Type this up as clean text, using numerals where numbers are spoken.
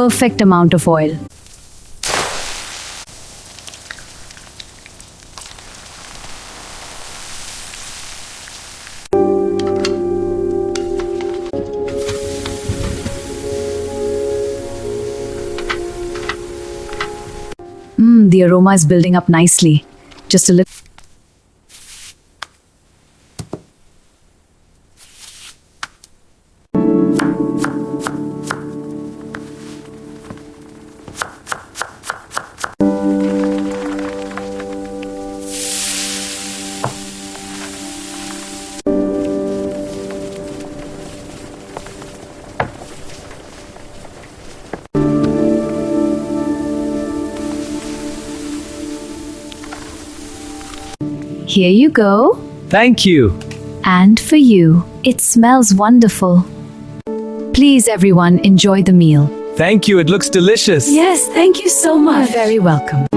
perfect amount of oil. The aroma is building up nicely. Just a little. Here you go. Thank you. And for you. It smells wonderful. Please, everyone, enjoy the meal. Thank you. It looks delicious. Yes, thank you so much. You're very welcome.